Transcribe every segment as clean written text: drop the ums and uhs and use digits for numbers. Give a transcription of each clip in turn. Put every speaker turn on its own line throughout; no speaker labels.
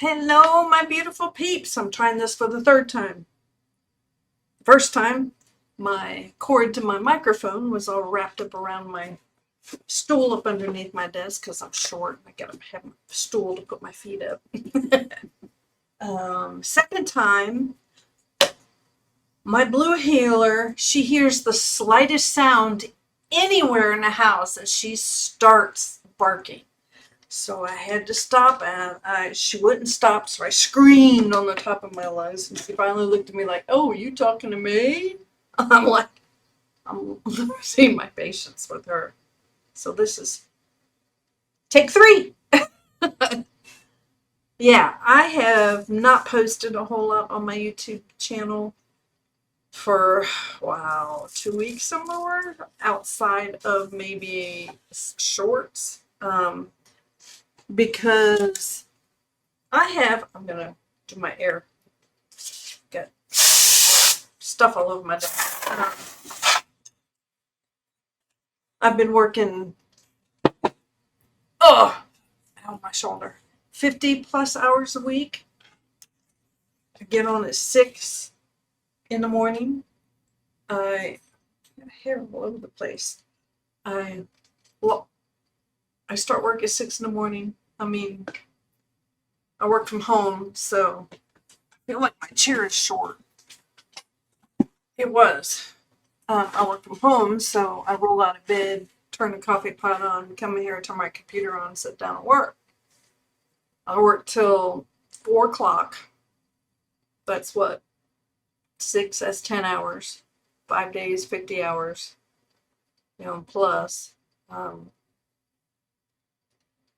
Hello, my beautiful peeps. I'm trying this for the third time. First time, my cord to my microphone was all wrapped up around my stool up underneath my desk because I'm short. I gotta have a stool to put my feet up. Second time, my blue heeler, she hears the slightest sound anywhere in the house and she starts barking. So I had to stop, and she wouldn't stop, so I screamed on the top of my lungs, and she finally looked at me like, "Oh, are you talking to me?" I'm like, I'm losing my patience with her. So this is take three. Yeah, I have not posted a whole lot on my YouTube channel for, wow, 2 weeks or more, outside of maybe shorts, because I'm gonna do my hair. Got stuff all over my desk. I've been working, oh, ow, my shoulder, 50 plus hours a week. I get on at 6 in the morning. I got hair all over the place. I, well, I start work at 6 in the morning. I mean, I work from home, so I feel like my chair is short. It was. I work from home, so I roll out of bed, turn the coffee pot on, come in here, turn my computer on, sit down and work. I work till 4 o'clock. That's what? That's 10 hours. 5 days, 50 hours, plus. Um,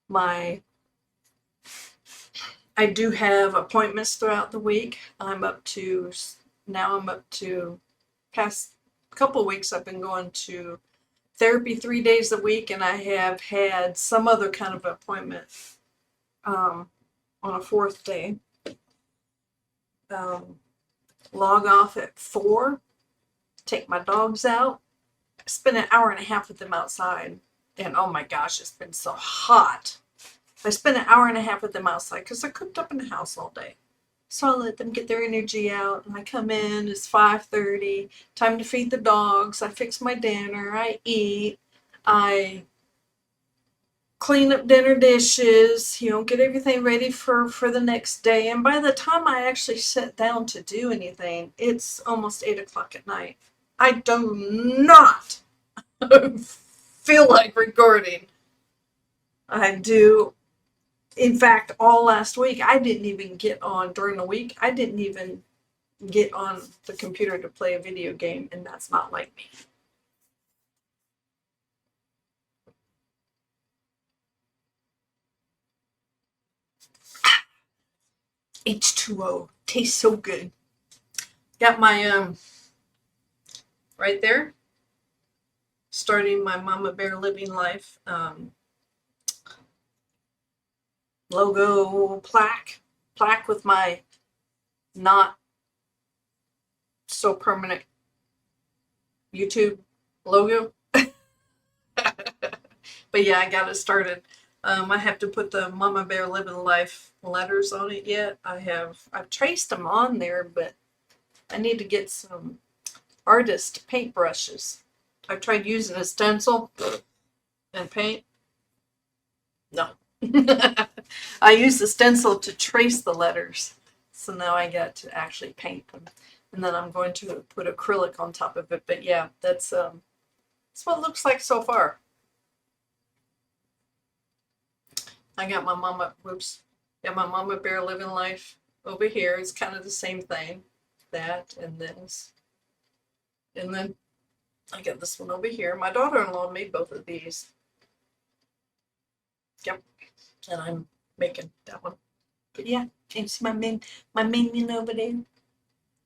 my I do have appointments throughout the week. I'm up to past couple weeks I've been going to therapy 3 days a week, and I have had some other kind of appointment on a fourth day. Log off at 4, take my dogs out, spend an hour and a half with them outside, and oh my gosh, it's been so hot. I spent an hour and a half with them outside because they're cooped up in the house all day. So I let them get their energy out, and I come in, it's 5:30, time to feed the dogs, I fix my dinner, I eat, I clean up dinner dishes, get everything ready for the next day. And by the time I actually sit down to do anything, it's almost 8 o'clock at night. I do not feel like recording. I do. In fact, all last week, I didn't even get on during the week. I didn't even get on the computer to play a video game, and that's not like me. H2O tastes so good. Got my right there, starting my Mama Bear Living Life logo plaque with my not so permanent YouTube logo. But yeah, I got it started. I have to put the Mama Bear Living Life letters on it yet. I've traced them on there, but I need to get some artist paintbrushes. I've tried using a stencil and paint. No. I used the stencil to trace the letters. So now I got to actually paint them. And then I'm going to put acrylic on top of it. But yeah, that's what it looks like so far. I got my Mama Bear Living Life over here. It's kind of the same thing. That and this. And then I got this one over here. My daughter-in-law made both of these. Yep. And I'm making that one. But yeah, can you see my minion over there?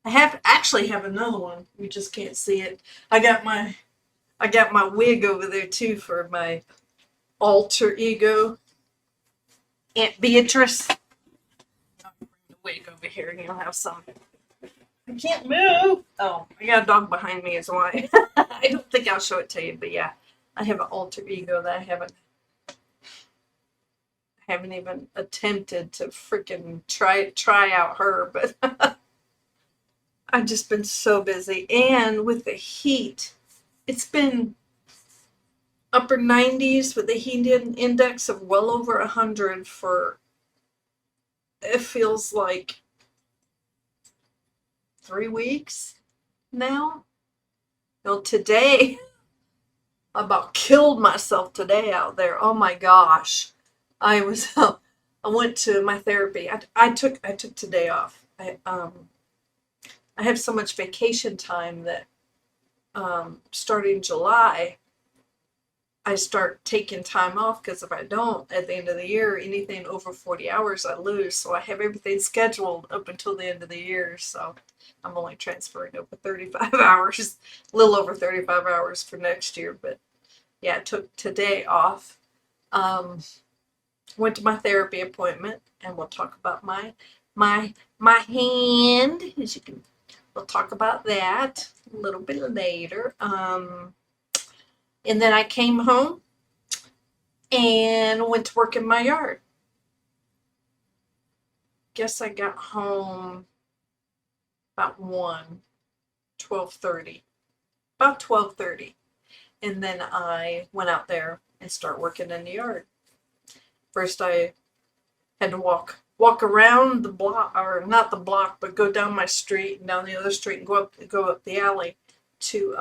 I actually have another one. You just can't see it. I got my wig over there too for my alter ego, Aunt Beatrice. I'll bring the wig over here and you'll have some. I can't move. Oh, I got a dog behind me is why. I don't think I'll show it to you, but yeah, I have an alter ego that I haven't even attempted to freaking try out her, but I've just been so busy. And with the heat, it's been upper 90s with the heat index of well over 100 for, it feels like 3 weeks now. You know, today, I about killed myself today out there. Oh my gosh. I was, I went to my therapy. I took today off. I have so much vacation time that starting July, I start taking time off, because if I don't, at the end of the year, anything over 40 hours I lose. So I have everything scheduled up until the end of the year. So I'm only transferring over 35 hours, a little over 35 hours for next year. But yeah, I took today off. Went to my therapy appointment, and we'll talk about my hand. As you can, we'll talk about that a little bit later. And then I came home and went to work in my yard. Guess I got home about 12:30. About 12:30. And then I went out there and started working in the yard. First I had to walk around the block, or not the block, but go down my street and down the other street and go up the alley to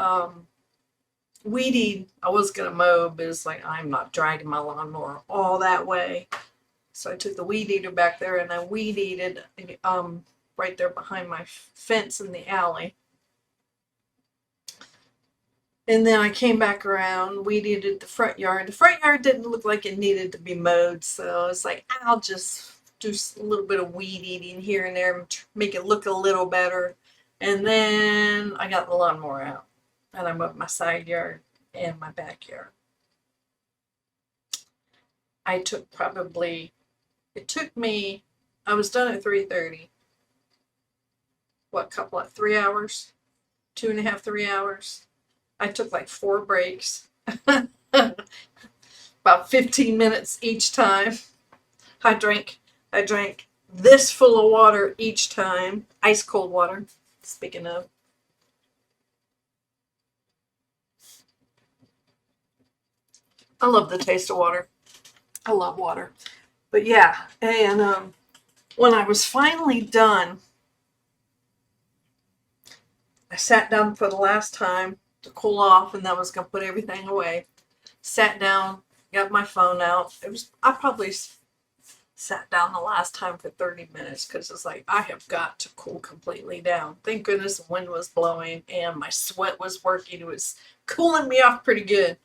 weed eat. I was gonna mow, but it's like I'm not dragging my lawnmower all that way. So I took the weed eater back there and I weed eated right there behind my fence in the alley. And then I came back around, weed eated the front yard. The front yard didn't look like it needed to be mowed, so it's like I'll just do a little bit of weed eating here and there, make it look a little better. And then I got the lawnmower out, and I mowed my side yard and my backyard. It took me, I was done at 3:30. What, 3 hours? 2.5, 3 hours. I took like 4 breaks, about 15 minutes each time. I drank this full of water each time, ice cold water, speaking of. I love the taste of water. I love water. But yeah, and when I was finally done, I sat down for the last time to cool off, and then I was going to put everything away. Sat down, got my phone out. I probably sat down the last time for 30 minutes, because it's like I have got to cool completely down. Thank goodness the wind was blowing and my sweat was working. It was cooling me off pretty good.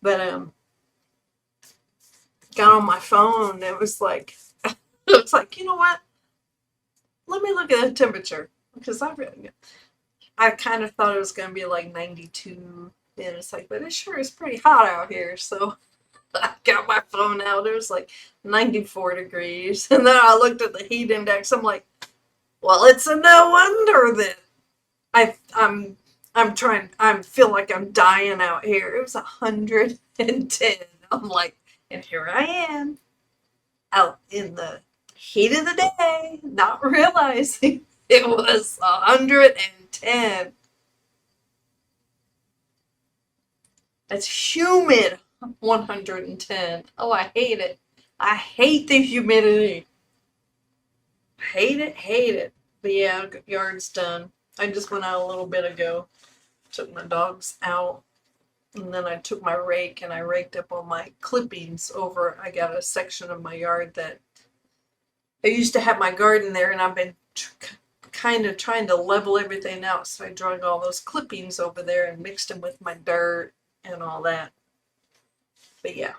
But got on my phone. It was like you know what? Let me look at the temperature, because I kind of thought it was going to be like 92. And it's like, but it sure is pretty hot out here. So I got my phone out. It was like 94 degrees. And then I looked at the heat index. I'm like, well, it's a no wonder that I feel like I'm dying out here. It was 110. I'm like, and here I am out in the heat of the day, not realizing it was 110. That's humid. 110. Oh, I hate it. I hate the humidity. Hate it. But yeah, yard's done. I just went out a little bit ago. Took my dogs out. And then I took my rake and I raked up all my clippings over. I got a section of my yard that I used to have my garden there, and I've been kind of trying to level everything out. So I drug all those clippings over there and mixed them with my dirt and all that. But yeah,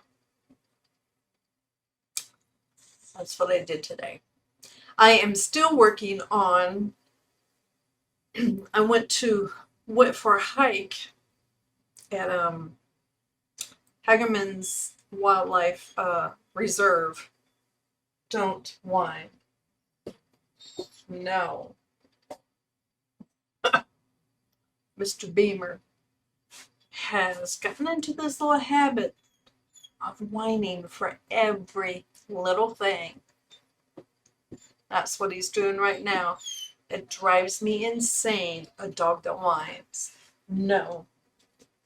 that's what I did today. I am still working on, I went for a hike at Hagerman's Wildlife Reserve. Don't whine. No. Mr. Beamer has gotten into this little habit of whining for everything. little thing. That's what he's doing right now. It drives me insane. A dog that whines. No.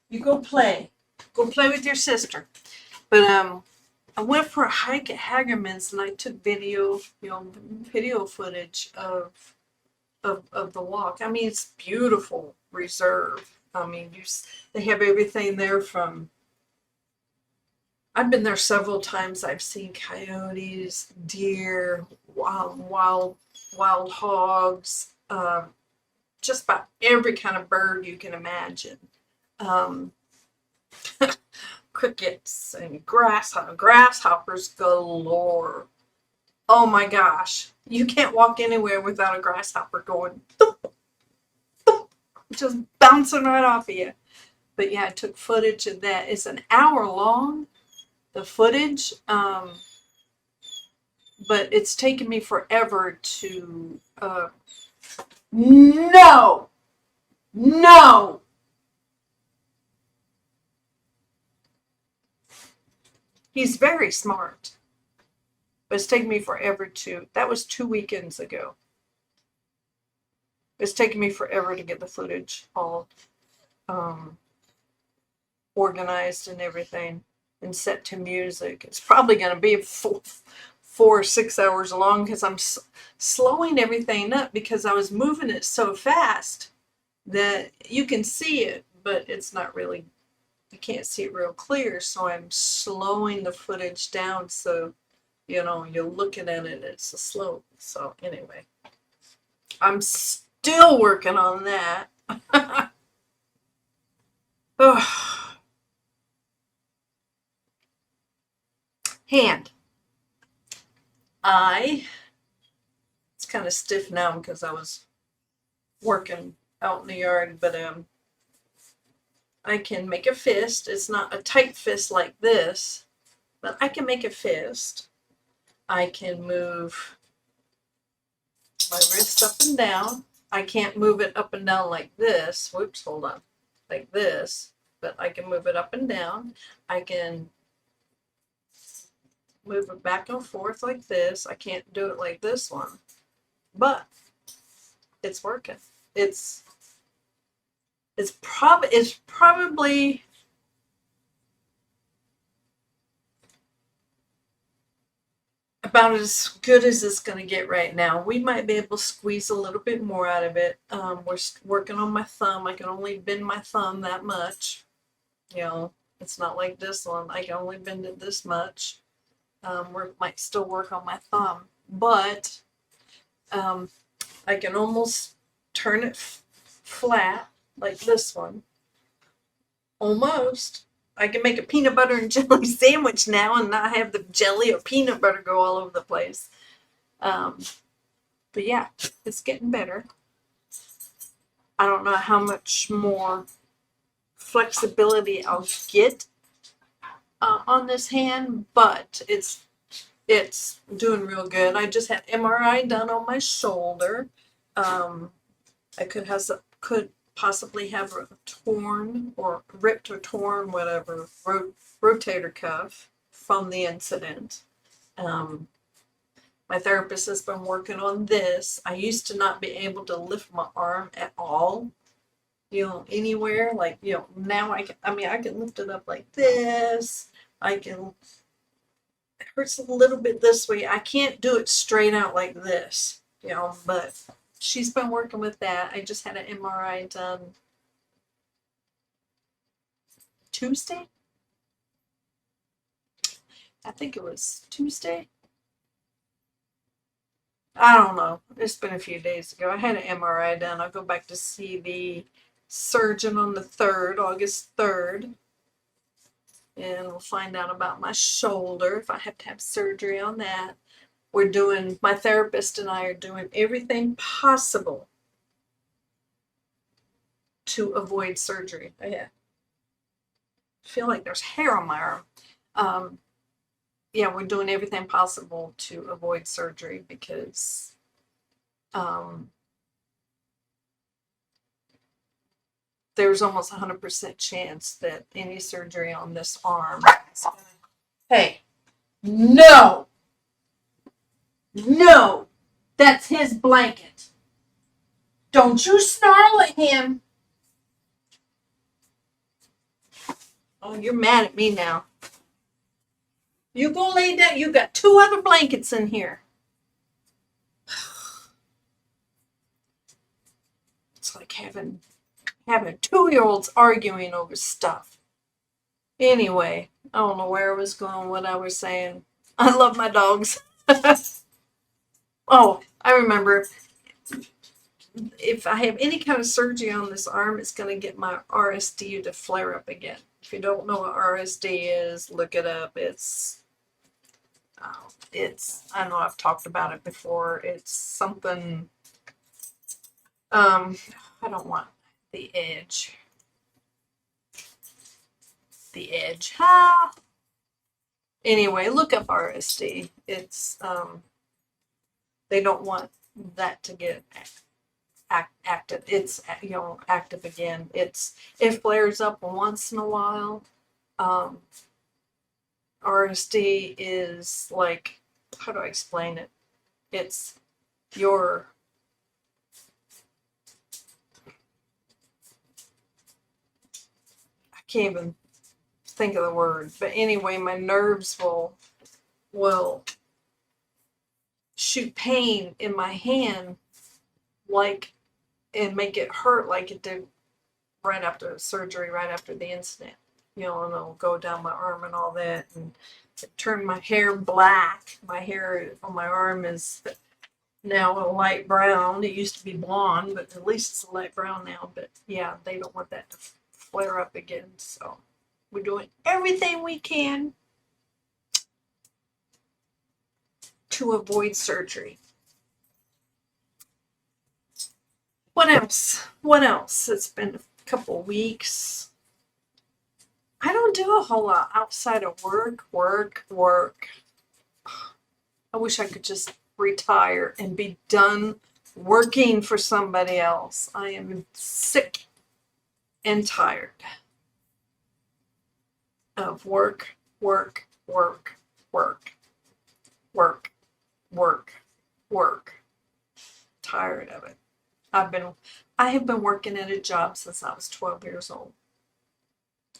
You go play. Go play with your sister. But I went for a hike at Hagerman's and I took video footage of the walk. I mean, it's beautiful reserve. I mean, they have everything there from. I've been there several times. I've seen coyotes, deer, wild hogs, just about every kind of bird you can imagine. Crickets and grasshoppers galore. Oh my gosh. You can't walk anywhere without a grasshopper going thump, thump, just bouncing right off of you. But yeah, I took footage of that. It's an hour long, the footage. But it's taken me forever to no. He's very smart. But it's taken me forever that was 2 weekends ago. It's taken me forever to get the footage all organized and everything and set to music. It's probably going to be 4 or 6 hours long because I'm slowing everything up because I was moving it so fast that you can see it, but it's not really, you can't see it real clear. So I'm slowing the footage down so you're looking at it, it's a slow. So anyway, I'm still working on that. Hand. It's kind of stiff now because I was working out in the yard, but I can make a fist. It's not a tight fist like this, but I can make a fist. I can move my wrist up and down. I can't move it up and down like this. Whoops, hold on. Like this, but I can move it up and down. I can move it back and forth like this. I can't do it like this one, but it's working. It's probably about as good as it's going to get right now. We might be able to squeeze a little bit more out of it. We're working on my thumb. I can only bend my thumb that much. It's not like this one. I can only bend it this much. We might still work on my thumb, but I can almost turn it flat like this one. Almost. I can make a peanut butter and jelly sandwich now and not have the jelly or peanut butter go all over the place. But yeah, it's getting better. I don't know how much more flexibility I'll get on this hand, but it's doing real good. I just had MRI done on my shoulder. I could possibly have a torn or ripped or torn, whatever, rotator cuff from the incident. My therapist has been working on this. I used to not be able to lift my arm at all, anywhere. Like, now I can lift it up like this. It hurts a little bit this way. I can't do it straight out like this, but she's been working with that. I just had an MRI done Tuesday. I think it was Tuesday. I don't know. It's been a few days ago. I had an MRI done. I'll go back to see the surgeon on the 3rd, August 3rd. And we'll find out about my shoulder, if I have to have surgery on that. My therapist and I are doing everything possible to avoid surgery. I feel like there's hair on my arm. Yeah, we're doing everything possible to avoid surgery because there's almost 100% chance that any surgery on this arm is gonna... Hey, no! No, that's his blanket. Don't you snarl at him. Oh, you're mad at me now. You go lay down. You got 2 other blankets in here. It's like having 2-year-olds arguing over stuff. Anyway, I don't know where I was going, what I was saying. I love my dogs. Oh, I remember. If I have any kind of surgery on this arm, it's going to get my RSD to flare up again. If you don't know what RSD is, look it up. I know I've talked about it before. It's something, I don't want the edge. The edge. Anyway, look up RSD. It's, they don't want that to get active. It's, active again. It flares up once in a while. RSD is like, how do I explain it? It's your, I can't even think of the word, but anyway, my nerves will shoot pain in my hand, like, and make it hurt like it did right after surgery, right after the incident. And it'll go down my arm and all that, and it turned my hair black. My hair on my arm is now a light brown. It used to be blonde, but at least it's a light brown now. But yeah, they don't want that to flare up again. So we're doing everything we can to avoid surgery. What else? It's been a couple weeks. I don't do a whole lot outside of work. I wish I could just retire and be done working for somebody else. I am sick and tired of work. Tired of it. I have been working at a job since I was 12 years old.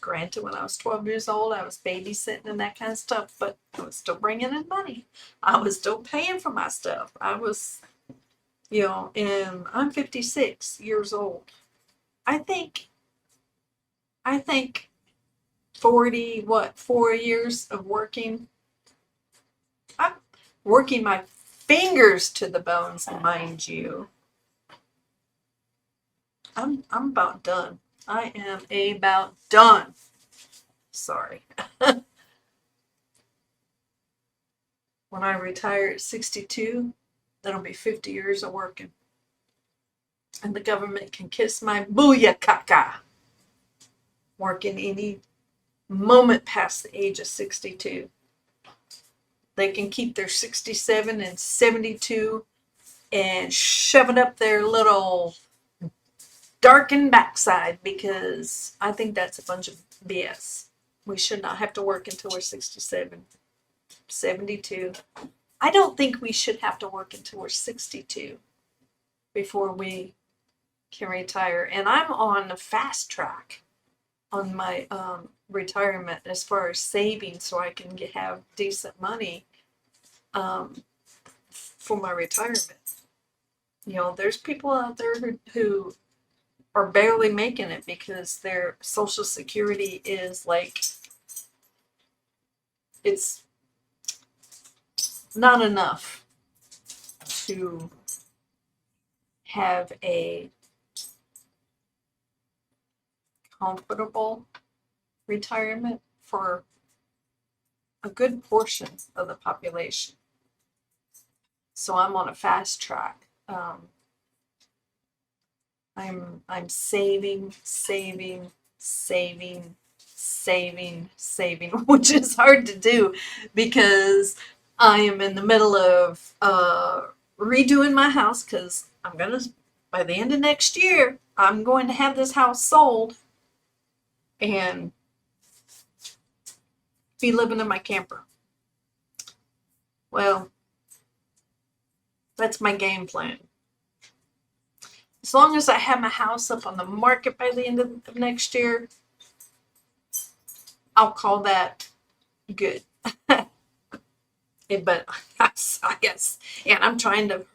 Granted, when I was 12 years old, I was babysitting and that kind of stuff, but I was still bringing in money. I was still paying for my stuff. I was, and I'm 56 years old. I think 4 years of working. I'm working my fingers to the bones, mind you. I'm about done. I am about done. Sorry. When I retire at 62, that'll be 50 years of working. And the government can kiss my booyakaka. Working any moment past the age of 62. They can keep their 67 and 72 and shove it up their little darkened backside, because I think that's a bunch of BS. We should not have to work until we're 67, 72. I don't think we should have to work until we're 62 before we can retire. And I'm on a fast track on my retirement as far as saving, so I can have decent money for my retirement. There's people out there who are barely making it because their Social Security is like, it's not enough to have a comfortable retirement for a good portion of the population. So I'm on a fast track. I'm saving, which is hard to do because I am in the middle of redoing my house, because by the end of next year, I'm going to have this house sold and be living in my camper. Well, That's my game plan. As long as I have my house up on the market by the end of next year, I'll call that good. But I guess, and I'm trying to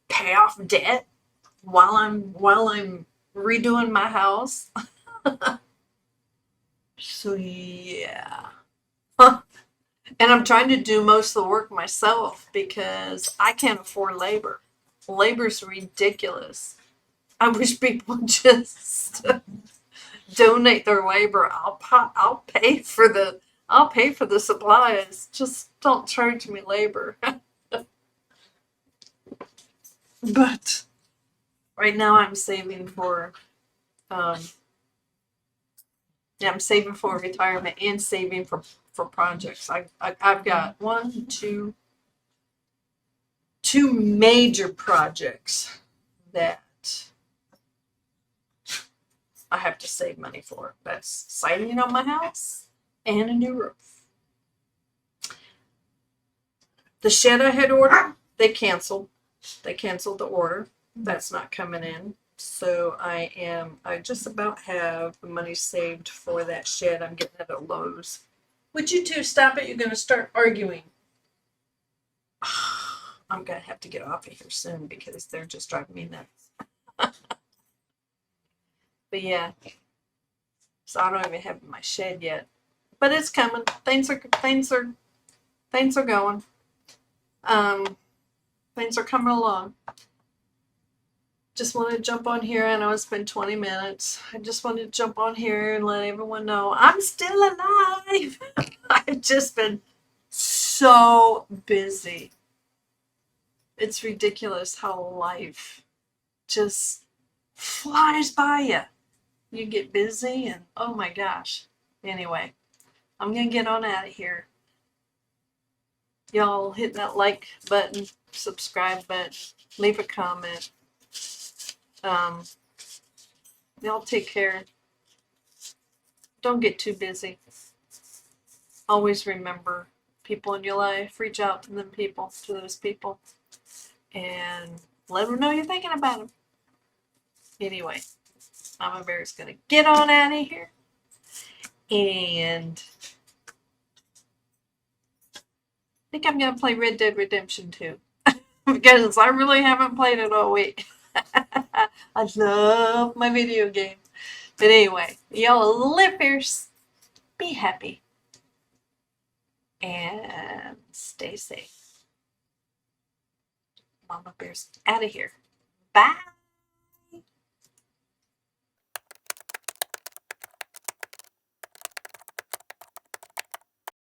pay off debt while I'm redoing my house. So yeah. And I'm trying to do most of the work myself because I can't afford labor. Labor's ridiculous. I wish people would just donate their labor. I'll pay for the supplies. Just don't charge me labor. But right now I'm saving for um yeah, I'm saving for retirement and saving for projects. I've got two major projects that I have to save money for. That's siding on my house and a new roof. The shed I had ordered, they canceled. They canceled the order. That's not coming in. So I just about have the money saved for that shed. I'm getting it at Lowe's. Would you two stop it? You're going to start arguing. I'm going to have to get off of here soon because they're just driving me nuts. But yeah, so I don't even have my shed yet, but it's coming. Things are going. Um, Things are coming along. Just wanted to jump on here. I know it's been 20 minutes. I just wanted to jump on here and let everyone know I'm still alive. I've just been so busy. It's ridiculous how life just flies by you. You get busy and oh my gosh. Anyway, I'm going to get on out of here. Y'all hit that like button, subscribe button, leave a comment. Y'all take care. Don't get too busy. Always remember people in your life. Reach out to those people, and let them know you're thinking about them. Anyway, Mama Bear's gonna get on out of here, and I think I'm gonna play Red Dead Redemption 2 because I really haven't played it all week. I love my video game. But anyway, y'all live fierce, be happy, and stay safe. Mama Bear's out of here. Bye.